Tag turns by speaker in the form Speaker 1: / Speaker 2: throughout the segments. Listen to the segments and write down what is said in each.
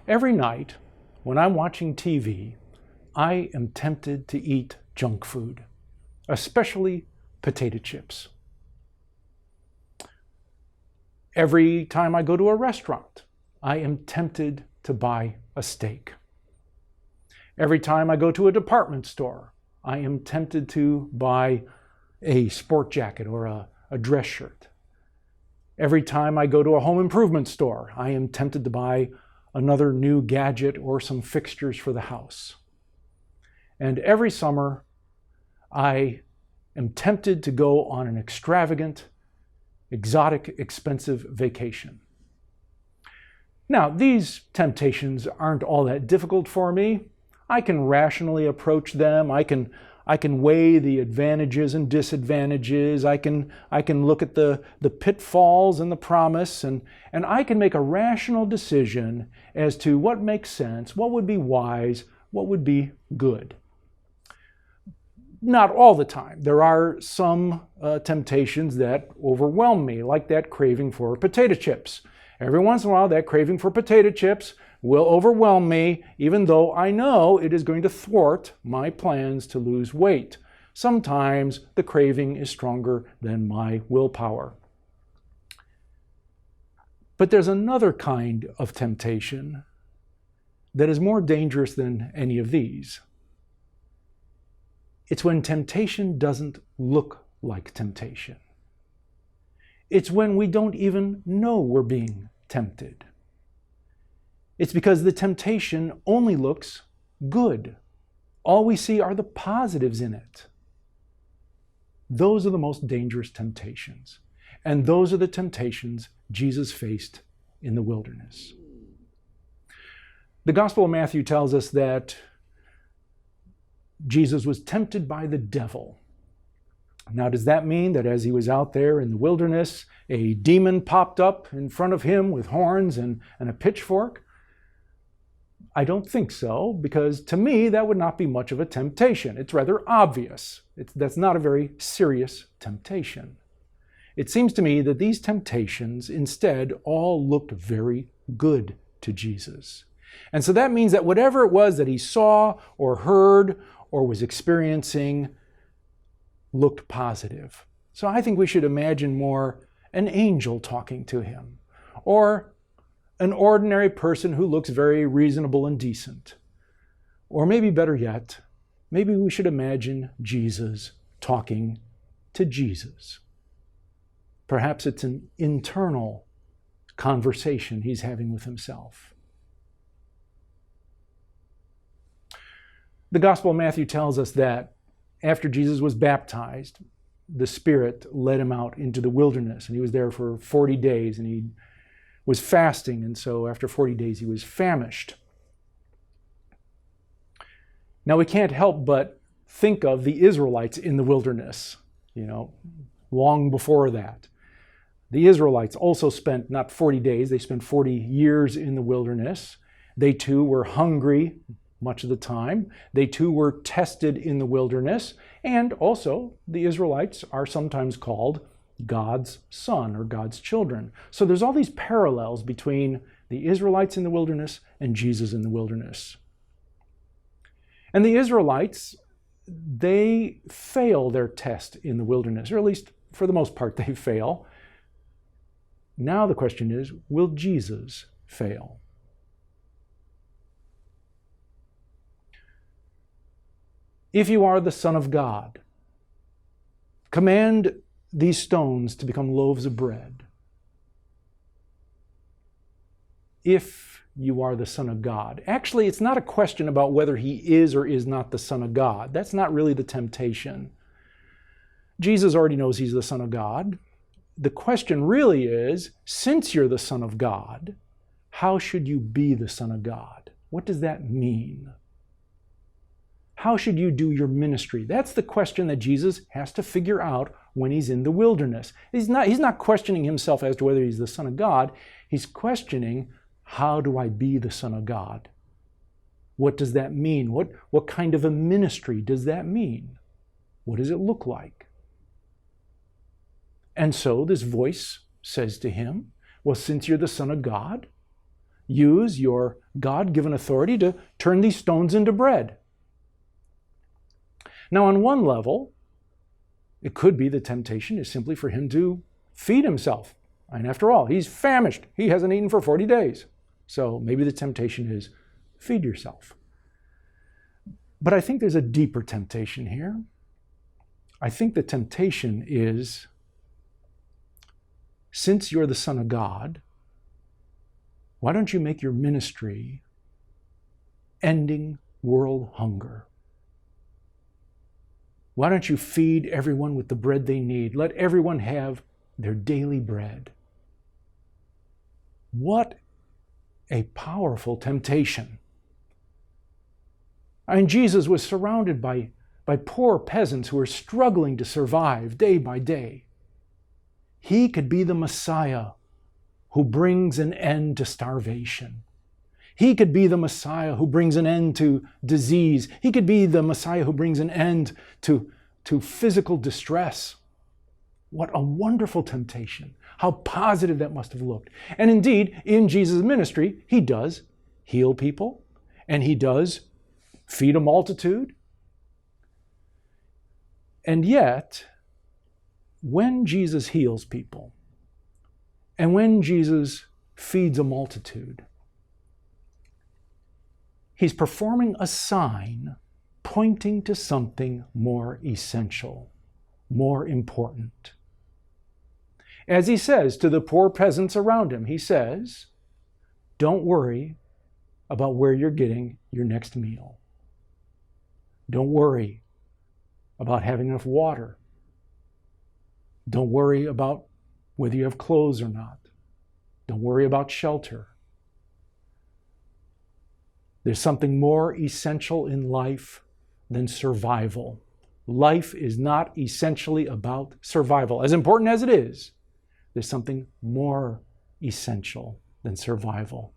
Speaker 1: Every night when I'm watching TV, I am tempted to eat junk food, especially potato chips. Every time I go to a restaurant, I am tempted to buy a steak. Every time I go to a department store, I am tempted to buy a sport jacket or a dress shirt. Every time I go to a home improvement store, I am tempted to buy another new gadget or some fixtures for the house. And every summer, I am tempted to go on an extravagant, exotic, expensive vacation. Now, these temptations aren't all that difficult for me. I can rationally approach them. I can weigh the advantages and disadvantages. I can look at the pitfalls and the promise, and I can make a rational decision as to what makes sense, what would be wise, what would be good. Not all the time. There are some temptations that overwhelm me, like that craving for potato chips. Every once in a while, that craving for potato chips will overwhelm me, even though I know it is going to thwart my plans to lose weight. Sometimes the craving is stronger than my willpower. But there's another kind of temptation that is more dangerous than any of these. It's when temptation doesn't look like temptation. It's when we don't even know we're being tempted. It's because the temptation only looks good. All we see are the positives in it. Those are the most dangerous temptations. And those are the temptations Jesus faced in the wilderness. The Gospel of Matthew tells us that Jesus was tempted by the devil. Now, does that mean that as he was out there in the wilderness, a demon popped up in front of him with horns and a pitchfork? I don't think so, because to me, that would not be much of a temptation. It's rather obvious. That's not a very serious temptation. It seems to me that these temptations instead all looked very good to Jesus. And so that means that whatever it was that he saw or heard or was experiencing looked positive. So I think we should imagine more an angel talking to him, or an ordinary person who looks very reasonable and decent. Or maybe better yet, maybe we should imagine Jesus talking to Jesus. Perhaps it's an internal conversation he's having with himself. The Gospel of Matthew tells us that after Jesus was baptized, the Spirit led him out into the wilderness, and he was there for 40 days, and he was fasting, and so after 40 days he was famished. Now we can't help but think of the Israelites in the wilderness, long before that. The Israelites also spent not 40 days, they spent 40 years in the wilderness. They too were hungry much of the time. They too were tested in the wilderness, and also the Israelites are sometimes called God's son or God's children. So there's all these parallels between the Israelites in the wilderness and Jesus in the wilderness. And the Israelites, they fail their test in the wilderness, or at least for the most part they fail. Now the question is, will Jesus fail? If you are the Son of God, command these stones to become loaves of bread. If you are the Son of God. Actually, it's not a question about whether he is or is not the Son of God. That's not really the temptation. Jesus already knows he's the Son of God. The question really is, since you're the Son of God, how should you be the Son of God? What does that mean? How should you do your ministry? That's the question that Jesus has to figure out when he's in the wilderness. He's not questioning himself as to whether he's the Son of God. He's questioning, how do I be the Son of God? What does that mean? What kind of a ministry does that mean? What does it look like? And so this voice says to him, well, since you're the Son of God, use your God-given authority to turn these stones into bread. Now, on one level, it could be the temptation is simply for him to feed himself. And after all, he's famished. He hasn't eaten for 40 days. So maybe the temptation is feed yourself. But I think there's a deeper temptation here. I think the temptation is, since you're the Son of God, why don't you make your ministry ending world hunger? Why don't you feed everyone with the bread they need? Let everyone have their daily bread. What a powerful temptation. I mean, Jesus was surrounded by poor peasants who were struggling to survive day by day. He could be the Messiah who brings an end to starvation. He could be the Messiah who brings an end to disease. He could be the Messiah who brings an end to physical distress. What a wonderful temptation. How positive that must have looked. And indeed, in Jesus' ministry, he does heal people, and he does feed a multitude. And yet, when Jesus heals people, and when Jesus feeds a multitude, he's performing a sign pointing to something more essential, more important. As he says to the poor peasants around him, he says, don't worry about where you're getting your next meal. Don't worry about having enough water. Don't worry about whether you have clothes or not. Don't worry about shelter. There's something more essential in life than survival. Life is not essentially about survival. As important as it is, there's something more essential than survival.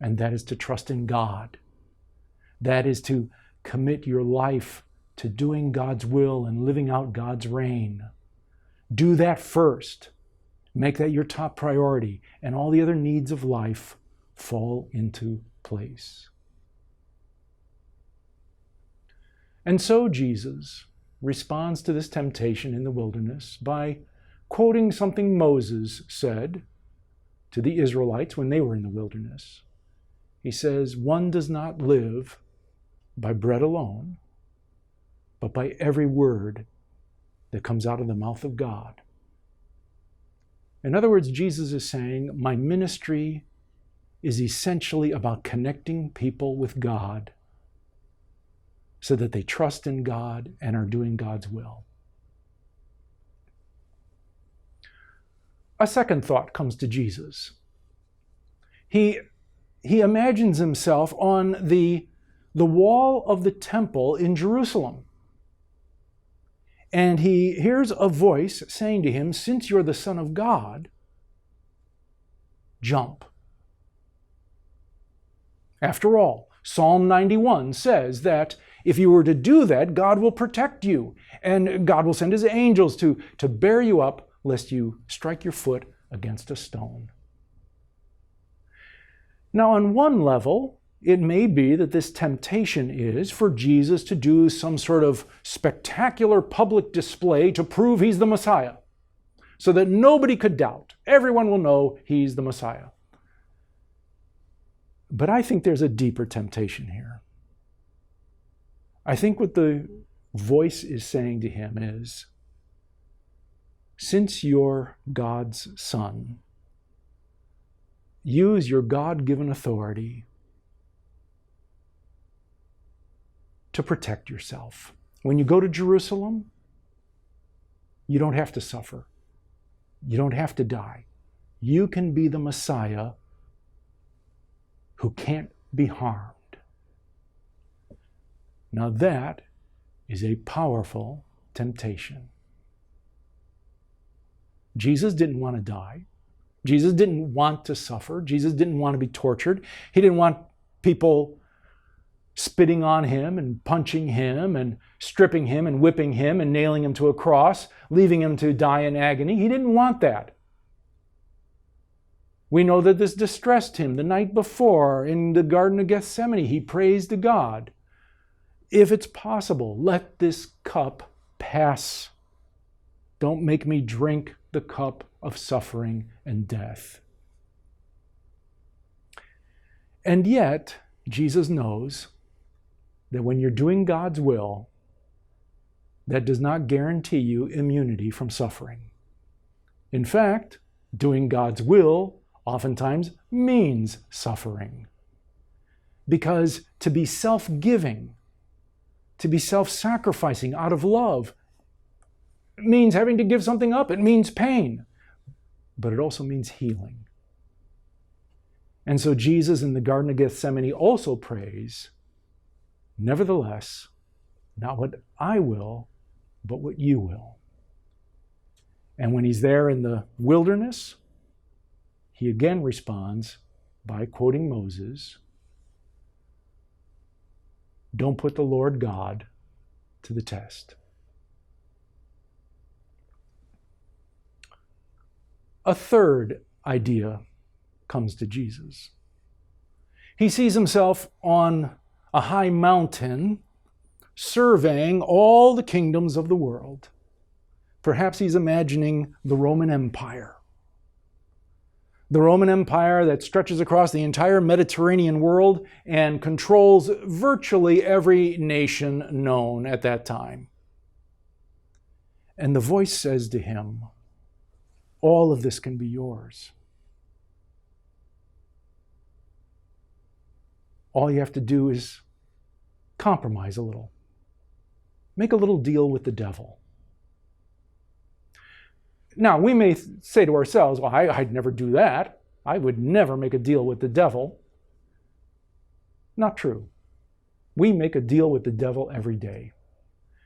Speaker 1: And that is to trust in God. That is to commit your life to doing God's will and living out God's reign. Do that first. Make that your top priority, and all the other needs of life fall into place. And so Jesus responds to this temptation in the wilderness by quoting something Moses said to the Israelites when they were in the wilderness. He says, "One does not live by bread alone, but by every word that comes out of the mouth of God." In other words, Jesus is saying, my ministry is essentially about connecting people with God so that they trust in God and are doing God's will. A second thought comes to Jesus. He imagines himself on the wall of the temple in Jerusalem. And he hears a voice saying to him, since you're the Son of God, jump. After all, Psalm 91 says that if you were to do that, God will protect you, and God will send his angels to bear you up, lest you strike your foot against a stone. Now, on one level, it may be that this temptation is for Jesus to do some sort of spectacular public display to prove he's the Messiah, so that nobody could doubt. Everyone will know he's the Messiah. But I think there's a deeper temptation here. I think what the voice is saying to him is, since you're God's son, use your God-given authority to protect yourself. When you go to Jerusalem, you don't have to suffer. You don't have to die. You can be the Messiah who can't be harmed. Now that is a powerful temptation. Jesus didn't want to die. Jesus didn't want to suffer. Jesus didn't want to be tortured. He didn't want people spitting on him and punching him and stripping him and whipping him and nailing him to a cross, leaving him to die in agony. He didn't want that. We know that this distressed him the night before in the Garden of Gethsemane. He prays to God, if it's possible, let this cup pass. Don't make me drink the cup of suffering and death. And yet, Jesus knows that when you're doing God's will, that does not guarantee you immunity from suffering. In fact, doing God's will oftentimes means suffering. Because to be self-giving, to be self-sacrificing out of love, means having to give something up. It means pain. But it also means healing. And so Jesus in the Garden of Gethsemane also prays, nevertheless, not what I will, but what you will. And when he's there in the wilderness, he again responds by quoting Moses, don't put the Lord God to the test. A third idea comes to Jesus. He sees himself on a high mountain, surveying all the kingdoms of the world. Perhaps he's imagining the Roman Empire. The Roman Empire that stretches across the entire Mediterranean world and controls virtually every nation known at that time. And the voice says to him, all of this can be yours. All you have to do is compromise a little. Make a little deal with the devil. Now, we may say to ourselves, well, I'd never do that. I would never make a deal with the devil. Not true. We make a deal with the devil every day.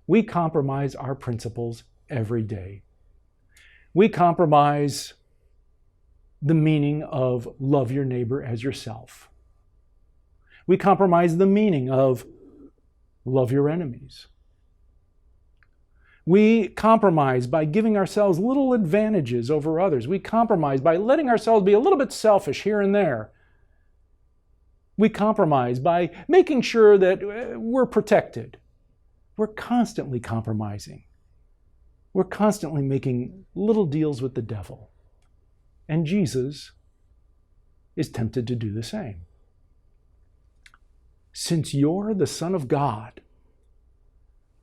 Speaker 1: We compromise our principles every day. We compromise the meaning of love your neighbor as yourself. We compromise the meaning of love your enemies. We compromise by giving ourselves little advantages over others. We compromise by letting ourselves be a little bit selfish here and there. We compromise by making sure that we're protected. We're constantly compromising. We're constantly making little deals with the devil. And Jesus is tempted to do the same. Since you're the Son of God,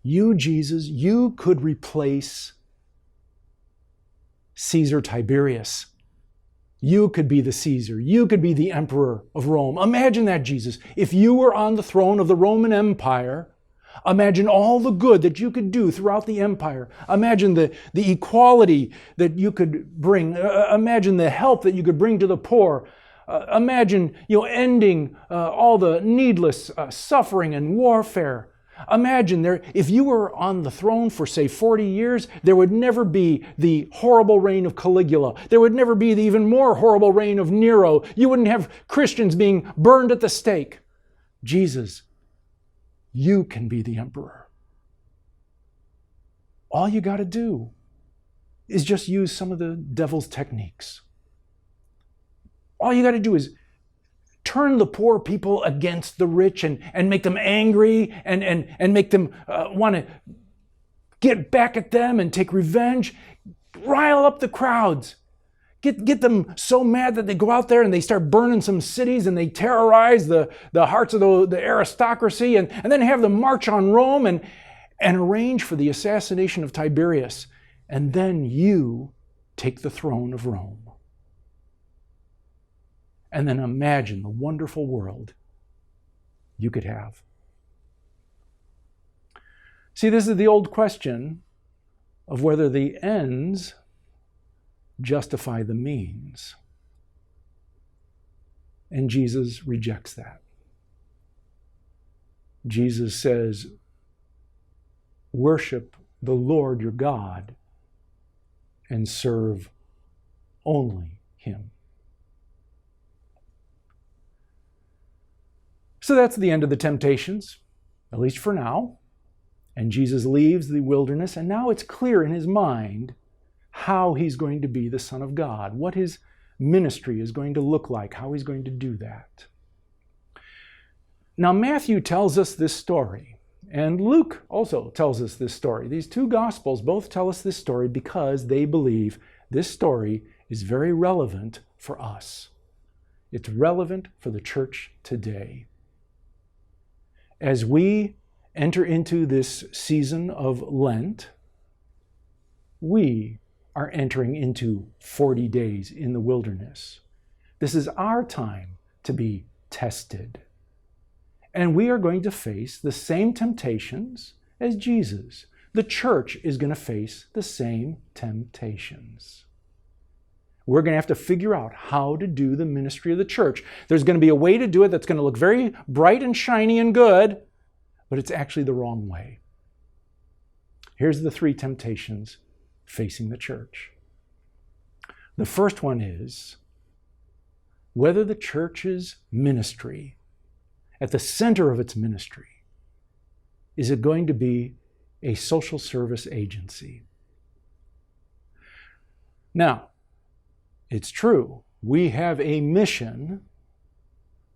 Speaker 1: you, Jesus, you could replace Caesar Tiberius. You could be the Caesar. You could be the emperor of Rome. Imagine that, Jesus. If you were on the throne of the Roman Empire, imagine all the good that you could do throughout the empire. Imagine the equality that you could bring. Imagine the help that you could bring to the poor. Imagine ending all the needless suffering and warfare. Imagine if you were on the throne for, say, 40 years, there would never be the horrible reign of Caligula. There would never be the even more horrible reign of Nero. You wouldn't have Christians being burned at the stake. Jesus, you can be the emperor. All you got to do is just use some of the devil's techniques. All you got to do is turn the poor people against the rich and make them angry and make them want to get back at them and take revenge. Rile up the crowds. Get them so mad that they go out there and they start burning some cities and they terrorize the hearts of the aristocracy and then have them march on Rome and arrange for the assassination of Tiberius. And then you take the throne of Rome. And then imagine the wonderful world you could have. See, this is the old question of whether the ends justify the means. And Jesus rejects that. Jesus says, worship the Lord your God and serve only Him. So that's the end of the temptations, at least for now. And Jesus leaves the wilderness, and now it's clear in his mind how he's going to be the Son of God, what his ministry is going to look like, how he's going to do that. Now, Matthew tells us this story, and Luke also tells us this story. These two Gospels both tell us this story because they believe this story is very relevant for us. It's relevant for the church today. As we enter into this season of Lent, we are entering into 40 days in the wilderness. This is our time to be tested. And we are going to face the same temptations as Jesus. The church is going to face the same temptations. We're going to have to figure out how to do the ministry of the church. There's going to be a way to do it that's going to look very bright and shiny and good, but it's actually the wrong way. Here's the 3 temptations facing the church. The first one is whether the church's ministry, at the center of its ministry, is it going to be a social service agency? Now, it's true, we have a mission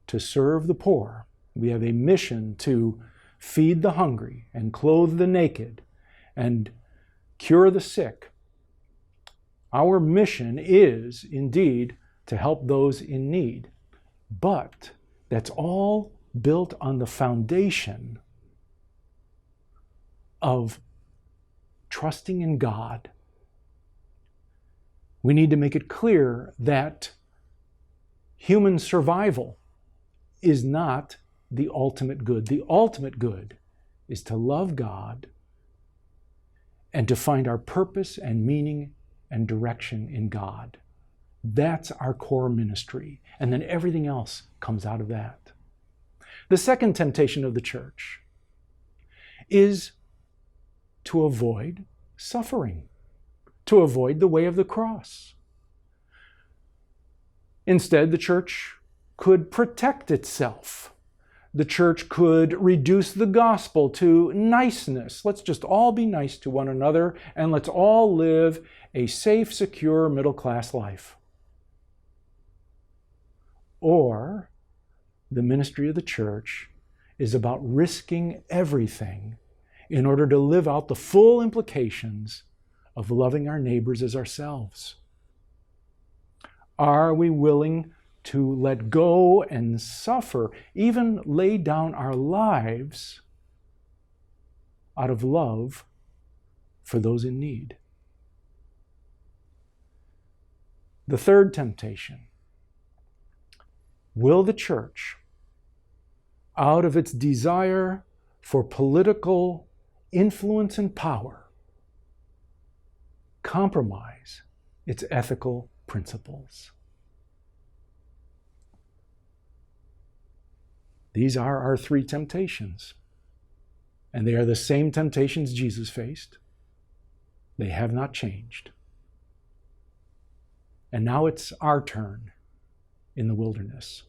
Speaker 1: to serve the poor. We have a mission to feed the hungry and clothe the naked and cure the sick. Our mission is indeed to help those in need, but that's all built on the foundation of trusting in God. We need to make it clear that human survival is not the ultimate good. The ultimate good is to love God and to find our purpose and meaning and direction in God. That's our core ministry. And then everything else comes out of that. The second temptation of the church is to avoid suffering, to avoid the way of the cross. Instead, the church could protect itself. The church could reduce the gospel to niceness. Let's just all be nice to one another and let's all live a safe, secure, middle-class life. Or the ministry of the church is about risking everything in order to live out the full implications of loving our neighbors as ourselves. Are we willing to let go and suffer, even lay down our lives out of love for those in need? The third temptation: will the church, out of its desire for political influence and power, compromise its ethical principles? These are our 3 temptations. And they are the same temptations Jesus faced. They have not changed. And now it's our turn in the wilderness.